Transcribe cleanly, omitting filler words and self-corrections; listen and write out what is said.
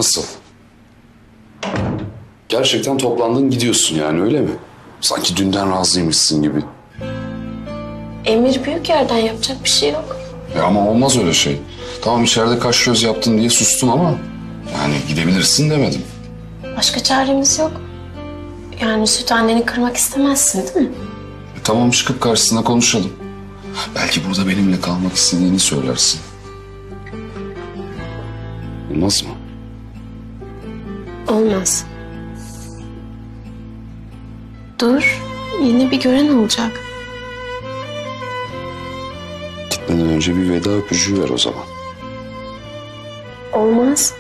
Nasıl? Gerçekten toplandın gidiyorsun yani, öyle mi? Sanki dünden razıymışsın gibi. Emir büyük yerden, yapacak bir şey yok. Ama olmaz öyle şey. Tamam, içeride kaş göz yaptın diye sustum ama... yani gidebilirsin demedim. Başka çaremiz yok. Yani süt anneni kırmak istemezsin değil mi? Tamam, çıkıp karşısına konuşalım. Belki burada benimle kalmak istediğini söylersin. Olmaz mı? Olmaz. Dur, yine bir gören olacak. Gitmeden önce bir veda öpücüğü ver o zaman. Olmaz.